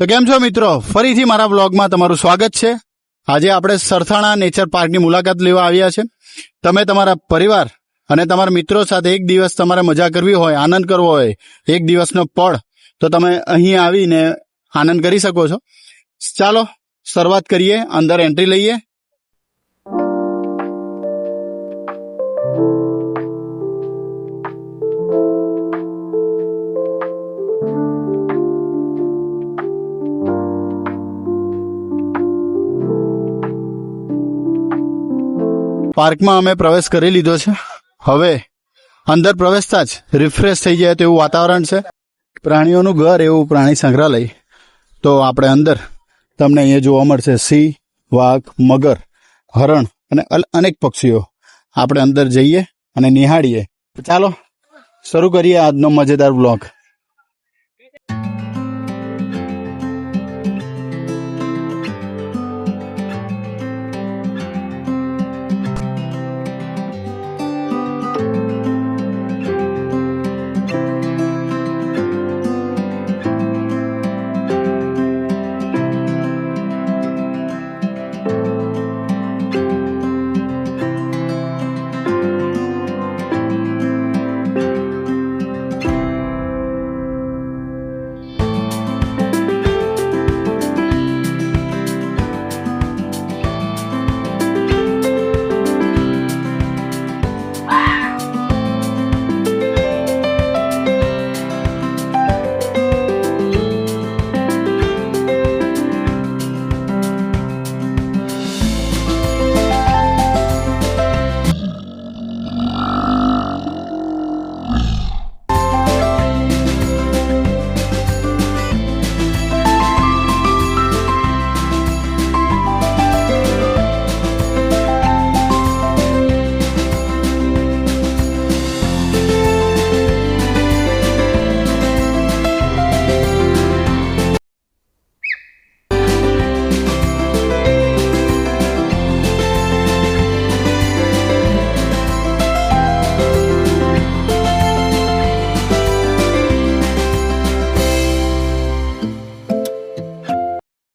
તો કેમ છો મિત્રો, ફરીથી મારા બ્લોગમાં તમારું સ્વાગત છે। આજે આપણે સરથાણા નેચર પાર્કની મુલાકાત લેવા આવ્યા છે। તમે તમારા પરિવાર અને તમારા મિત્રો સાથે એક દિવસ તમારે મજા કરવી હોય, આનંદ કરવો હોય, એક દિવસનો પળ, તો તમે અહીં આવીને આનંદ કરી શકો છો। ચાલો શરૂઆત કરીએ, અંદર એન્ટ્રી લઈએ। પાર્કમાં અમે પ્રવેશ કરી લીધો છે। હવે અંદર પ્રવેશતા જ રિફ્રેશ થઈ જાય તેવું વાતાવરણ છે। પ્રાણીઓનું ઘર એવું પ્રાણી સંગ્રહાલય। તો આપણે અંદર તમને અહીંયા જોવા મળશે સિંહ, વાઘ, મગર, હરણ અને અનેક પક્ષીઓ। આપણે અંદર જઈએ અને નિહાળીએ। ચાલો શરૂ કરીએ આજનો મજેદાર બ્લોગ।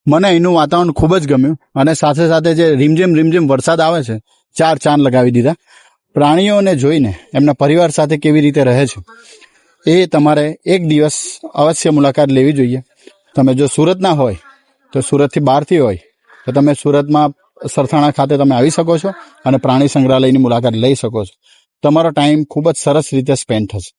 મને અહીંનું વાતાવરણ ખૂબ જ ગમ્યું અને સાથે સાથે જે રીમઝીમ વરસાદ આવે છે, ચાર ચાંદ લગાવી દીધા। પ્રાણીઓને જોઈને એમના પરિવાર સાથે કેવી રીતે રહે છે એ તમારે એક દિવસ અવશ્ય મુલાકાત લેવી જોઈએ। તમે જો સુરતના હોય તો સુરતથી બહારથી હોય તો તમે સુરતમાં સરથાણા ખાતે તમે આવી શકો છો અને પ્રાણી સંગ્રહાલયની મુલાકાત લઈ શકો છો। તમારો ટાઈમ ખૂબ જ સરસ રીતે સ્પેન્ડ થશે।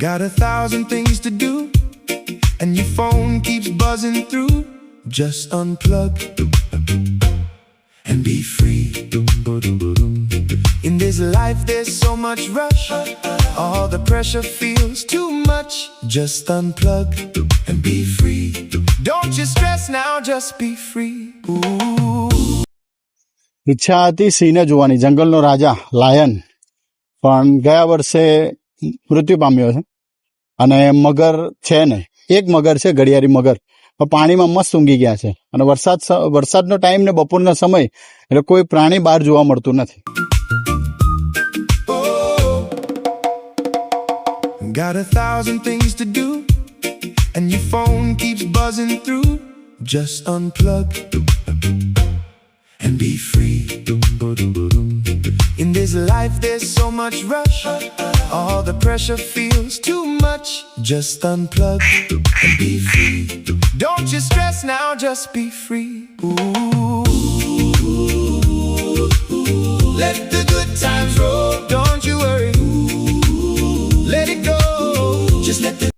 Got 1,000 things to do, and your phone keeps buzzing through. Just unplug and be free. In this life there's so much rush, all the pressure feels too much. Just unplug and be free. Don't you stress now, just be free. ઈચ્છા હતી સિંહને જોવાની, જંગલનો રાજા lion, પણ ગયા વર્ષે મૃત્યુ પામ્યો છે। અને મગર છે ને, એક મગર છે, ઘડિયાળી મગર, પાણીમાં મસ્ત ઊંઘી ગયા છે। અને વરસાદનો ટાઈમ ને બપોરનો સમય એટલે કોઈ પ્રાણી બહાર જોવા મળતું નથી। Got 1,000 things to do, and your phone keeps buzzing through. Just unplug and be free. In this life there's so much rush, all the pressure feels too much. Just unplug and be free. Don't you stress now, just be free. Ooh. times roll, don't you worry. Let it go. Just let the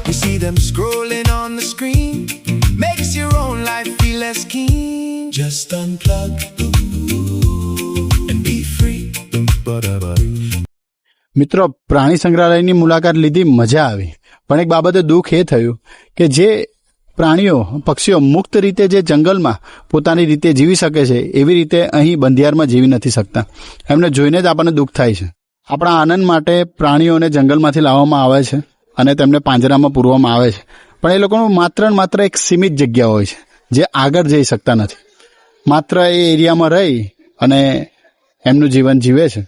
You see them scrolling on the screen, makes your own life feel less keen. Just unplug and be free. મિત્રો, પ્રાણી સંગ્રહાલયની મુલાકાત લીધી, મજા આવી, પણ એક બાબતે દુઃખ એ થયું કે જે પ્રાણીઓ પક્ષીઓ મુક્ત રીતે જે જંગલમાં પોતાની રીતે જીવી શકે છે એવી રીતે અહીં બંધિયારમાં જીવી નથી શકતા. એમને જોઈને જ આપણને દુઃખ થાય છે. આપણા આનંદ માટે પ્રાણીઓને જંગલમાંથી લાવવામાં આવે છે અને તેમને પાંજરામાં પૂરવામાં આવે છે, પણ એ લોકોનું માત્ર ને માત્ર એક સીમિત જગ્યા હોય છે જે આગળ જઈ શકતા નથી. માત્ર એ એરિયામાં રહી અને એમનું જીવન જીવે છે.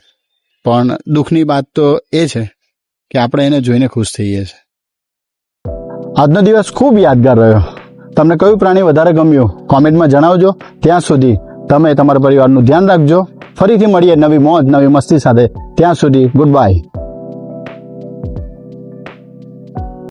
પણ દુઃખની વાત તો એ છે કે આપણે એને જોઈને ખુશ થઈએ છીએ. આજનો દિવસ ખૂબ યાદગાર રહ્યો. તમને કયું પ્રાણી વધારે ગમ્યું કોમેન્ટમાં જણાવજો. ત્યાં સુધી તમે તમારા પરિવારનું ધ્યાન રાખજો. ફરીથી મળીએ નવી મોજ નવી મસ્તી સાથે. ત્યાં સુધી ગુડ બાય.